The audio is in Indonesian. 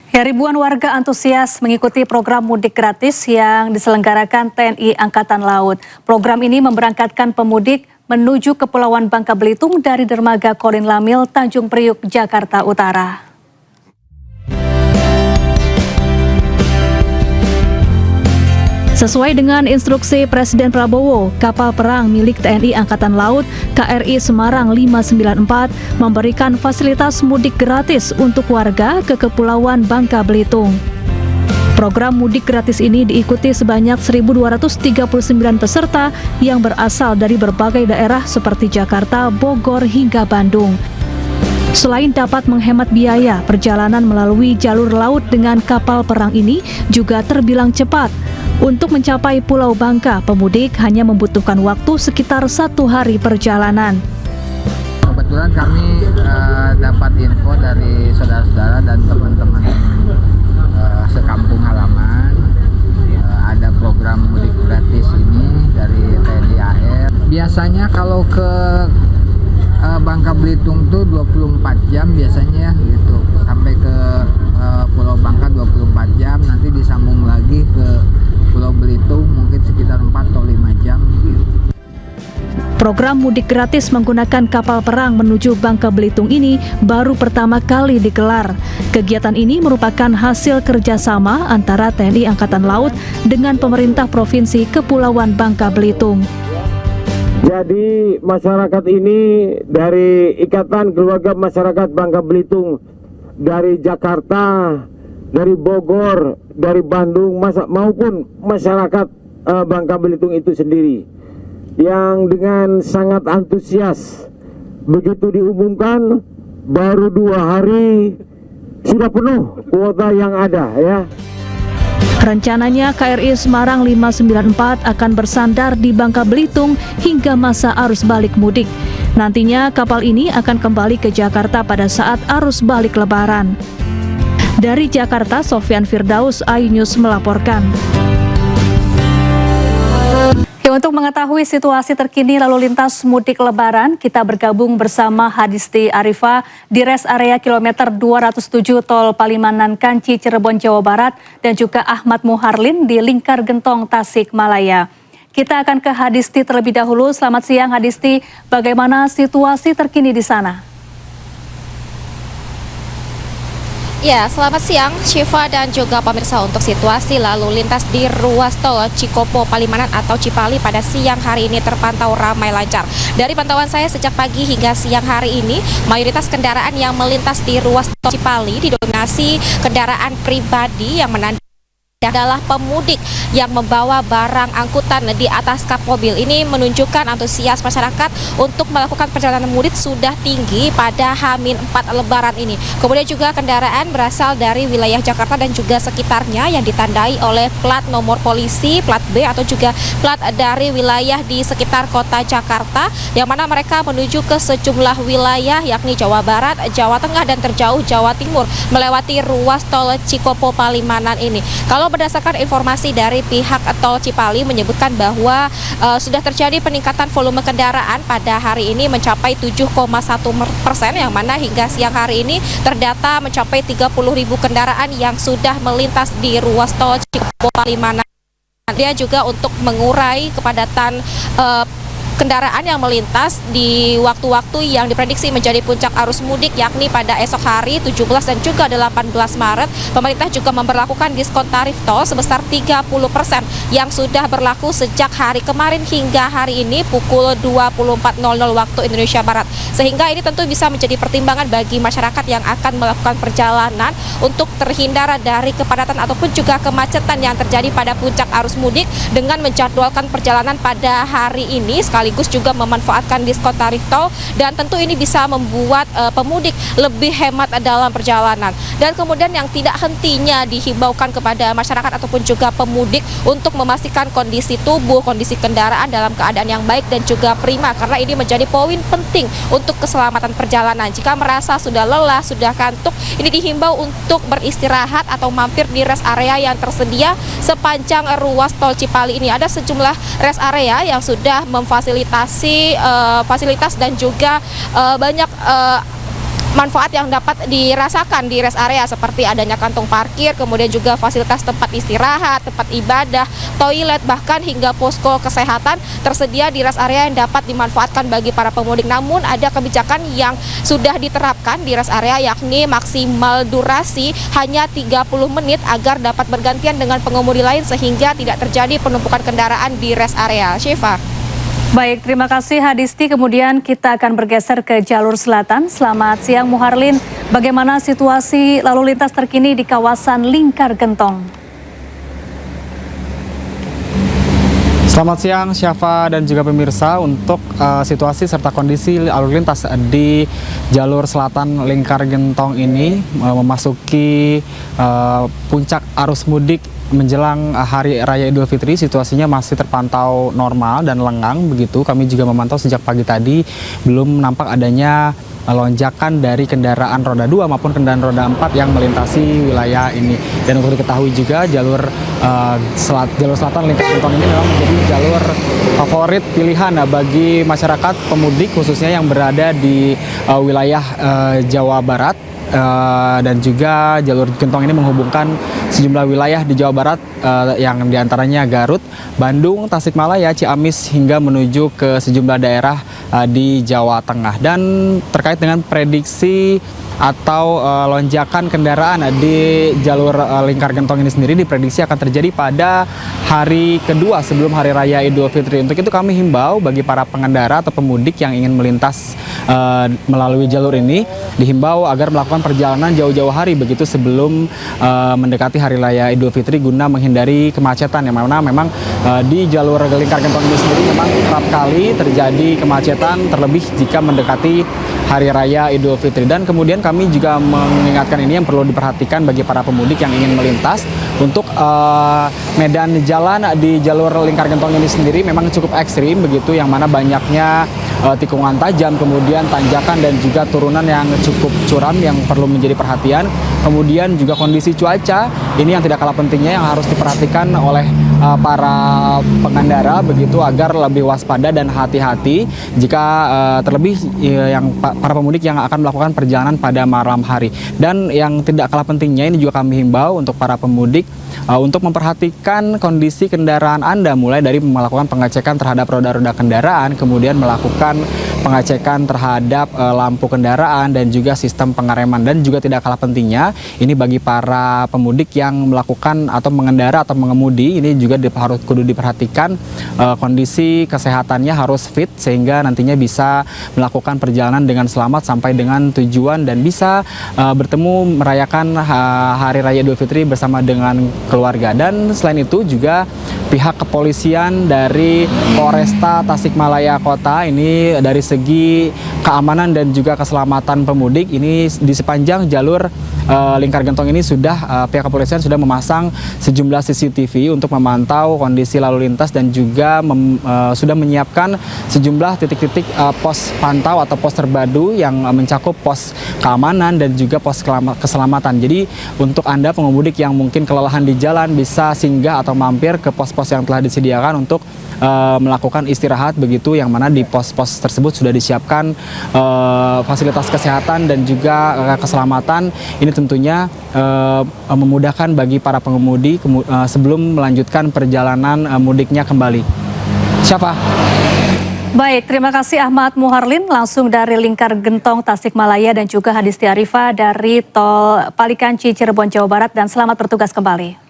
Ya, ribuan warga antusias mengikuti program mudik gratis yang diselenggarakan TNI Angkatan Laut. Program ini memberangkatkan pemudik menuju Kepulauan Bangka Belitung dari dermaga Kolin Lamil, Tanjung Priuk, Jakarta Utara. Sesuai dengan instruksi Presiden Prabowo, kapal perang milik TNI Angkatan Laut KRI Semarang 594 memberikan fasilitas mudik gratis untuk warga ke Kepulauan Bangka Belitung. Program mudik gratis ini diikuti sebanyak 1.239 peserta yang berasal dari berbagai daerah seperti Jakarta, Bogor, hingga Bandung. Selain dapat menghemat biaya, perjalanan melalui jalur laut dengan kapal perang ini juga terbilang cepat. Untuk mencapai Pulau Bangka, pemudik hanya membutuhkan waktu sekitar 1 hari perjalanan. Kebetulan kami dapat info dari saudara-saudara dan teman-teman sekampung halaman, ada program mudik gratis ini dari TNI AR. Biasanya kalau ke Bangka Belitung tuh 24 jam biasanya gitu, sampai ke Pulau Bangka 24 jam, nanti disambung lagi ke Pulau Belitung mungkin sekitar 4 atau 5 jam gitu. Program mudik gratis menggunakan kapal perang menuju Bangka Belitung ini baru pertama kali digelar. Kegiatan ini merupakan hasil kerjasama antara TNI Angkatan Laut dengan pemerintah Provinsi Kepulauan Bangka Belitung. Jadi masyarakat ini dari Ikatan Keluarga Masyarakat Bangka Belitung, dari Jakarta, dari Bogor, dari Bandung, maupun masyarakat Bangka Belitung itu sendiri, yang dengan sangat antusias begitu diumumkan baru 2 hari sudah penuh kuota yang ada ya. Rencananya KRI Semarang 594 akan bersandar di Bangka Belitung hingga masa arus balik mudik. Nantinya kapal ini akan kembali ke Jakarta pada saat arus balik Lebaran. Dari Jakarta, Sofyan Firdaus, iNews melaporkan. Untuk mengetahui situasi terkini lalu lintas mudik Lebaran, kita bergabung bersama Hadisti Arifah di rest area kilometer 207 Tol Palimanan Kanci, Cirebon, Jawa Barat, dan juga Ahmad Muharlin di Lingkar Gentong, Tasikmalaya. Kita akan ke Hadisti terlebih dahulu. Selamat siang Hadisti, bagaimana situasi terkini di sana? Ya, selamat siang Syifa dan juga pemirsa. Untuk situasi lalu lintas di ruas tol Cikopo Palimanan atau Cipali pada siang hari ini terpantau ramai lancar. Dari pantauan saya sejak pagi hingga siang hari ini, mayoritas kendaraan yang melintas di ruas tol Cipali didominasi kendaraan pribadi yang menandai adalah pemudik yang membawa barang angkutan di atas kap mobil. Ini menunjukkan antusias masyarakat untuk melakukan perjalanan mudik sudah tinggi pada H-4 Lebaran ini. Kemudian juga kendaraan berasal dari wilayah Jakarta dan juga sekitarnya yang ditandai oleh plat nomor polisi, plat B atau juga plat dari wilayah di sekitar kota Jakarta, yang mana mereka menuju ke sejumlah wilayah yakni Jawa Barat, Jawa Tengah, dan terjauh Jawa Timur melewati ruas tol Cikopo Palimanan ini. Kalau berdasarkan informasi dari pihak tol Cipali menyebutkan bahwa sudah terjadi peningkatan volume kendaraan pada hari ini mencapai 7,1%, yang mana hingga siang hari ini terdata mencapai 30.000 kendaraan yang sudah melintas di ruas tol Cikopo Palimanan. Dia juga untuk mengurai kepadatan kendaraan yang melintas di waktu-waktu yang diprediksi menjadi puncak arus mudik, yakni pada esok hari 17 dan juga 18 Maret. Pemerintah juga memberlakukan diskon tarif tol sebesar 30% yang sudah berlaku sejak hari kemarin hingga hari ini pukul 24.00 waktu Indonesia Barat. Sehingga ini tentu bisa menjadi pertimbangan bagi masyarakat yang akan melakukan perjalanan untuk terhindar dari kepadatan ataupun juga kemacetan yang terjadi pada puncak arus mudik dengan menjadwalkan perjalanan pada hari ini sekaligus juga memanfaatkan diskon tarif tol, dan tentu ini bisa membuat pemudik lebih hemat dalam perjalanan. Dan kemudian yang tidak hentinya dihimbaukan kepada masyarakat ataupun juga pemudik untuk memastikan kondisi tubuh, kondisi kendaraan dalam keadaan yang baik dan juga prima, karena ini menjadi poin penting untuk keselamatan perjalanan. Jika merasa sudah lelah, sudah kantuk, ini dihimbau untuk beristirahat atau mampir di rest area yang tersedia sepanjang ruas tol Cipali ini. Ada sejumlah rest area yang sudah memfasilitasi fasilitas dan juga banyak manfaat yang dapat dirasakan di rest area seperti adanya kantong parkir, kemudian juga fasilitas tempat istirahat, tempat ibadah, toilet, bahkan hingga posko kesehatan tersedia di rest area yang dapat dimanfaatkan bagi para pemudik. Namun ada kebijakan yang sudah diterapkan di rest area, yakni maksimal durasi hanya 30 menit agar dapat bergantian dengan pengemudi lain sehingga tidak terjadi penumpukan kendaraan di rest area. Syifa. Baik, terima kasih Hadisti. Kemudian kita akan bergeser ke jalur selatan. Selamat siang Muharlin, bagaimana situasi lalu lintas terkini di kawasan Lingkar Gentong? Selamat siang Syafa dan juga pemirsa. Untuk situasi serta kondisi lalu lintas di jalur selatan Lingkar Gentong ini memasuki puncak arus mudik menjelang Hari Raya Idul Fitri. Situasinya masih terpantau normal dan lengang begitu. Kami juga memantau sejak pagi tadi belum nampak adanya lonjakan dari kendaraan roda 2 maupun kendaraan roda 4 yang melintasi wilayah ini. Dan untuk diketahui juga jalur selatan Lingkar Gentong ini memang menjadi jalur favorit pilihan bagi masyarakat pemudik khususnya yang berada di wilayah Jawa Barat. Dan juga jalur Gentong ini menghubungkan sejumlah wilayah di Jawa Barat yang diantaranya Garut, Bandung, Tasikmalaya, Ciamis hingga menuju ke sejumlah daerah di Jawa Tengah. Dan terkait dengan prediksi atau lonjakan kendaraan di jalur Lingkar Gentong ini sendiri diprediksi akan terjadi pada hari kedua sebelum Hari Raya Idul Fitri. Untuk itu kami himbau bagi para pengendara atau pemudik yang ingin melintas melalui jalur ini dihimbau agar melakukan perjalanan jauh-jauh hari begitu sebelum mendekati Hari Raya Idul Fitri guna menghindari kemacetan, yang mana memang di jalur Lingkar Gentong ini sendiri memang kerap kali terjadi kemacetan terlebih jika mendekati Hari Raya Idul Fitri. Dan kemudian kami juga mengingatkan ini yang perlu diperhatikan bagi para pemudik yang ingin melintas untuk medan jalan di jalur Lingkar Gentong ini sendiri memang cukup ekstrim begitu, yang mana banyaknya tikungan tajam, kemudian tanjakan dan juga turunan yang cukup curam yang perlu menjadi perhatian. Kemudian juga kondisi cuaca ini yang tidak kalah pentingnya yang harus diperhatikan oleh para pengendara begitu agar lebih waspada dan hati-hati jika terlebih yang para pemudik yang akan melakukan perjalanan pada malam hari. Dan yang tidak kalah pentingnya ini juga kami himbau untuk para pemudik untuk memperhatikan kondisi kendaraan Anda, mulai dari melakukan pengecekan terhadap roda-roda kendaraan, kemudian melakukan pengecekan terhadap lampu kendaraan dan juga sistem pengereman. Dan juga tidak kalah pentingnya ini bagi para pemudik yang melakukan atau mengendara atau mengemudi ini juga harus kudu diperhatikan kondisi kesehatannya harus fit sehingga nantinya bisa melakukan perjalanan dengan selamat sampai dengan tujuan dan bisa bertemu merayakan Hari Raya Idul Fitri bersama dengan keluarga. Dan selain itu juga pihak kepolisian dari Polresta Tasikmalaya Kota ini dari segi keamanan dan juga keselamatan pemudik ini di sepanjang jalur Lingkar Gentong ini sudah pihak kepolisian sudah memasang sejumlah CCTV untuk memantau kondisi lalu lintas dan juga sudah menyiapkan sejumlah titik-titik pos pantau atau pos terpadu yang mencakup pos keamanan dan juga pos keselamatan. Jadi untuk Anda pengemudi yang mungkin kelelahan di jalan bisa singgah atau mampir ke pos-pos yang telah disediakan untuk melakukan istirahat begitu, yang mana di pos-pos tersebut sudah disiapkan fasilitas kesehatan dan juga keselamatan. Ini tentunya memudahkan bagi para pengemudi sebelum melanjutkan perjalanan mudiknya kembali. Siapa? Baik, terima kasih Ahmad Muharlin langsung dari Lingkar Gentong Tasikmalaya dan juga Hadisti Arifah dari Tol Palikanci Cirebon Jawa Barat, dan selamat bertugas kembali.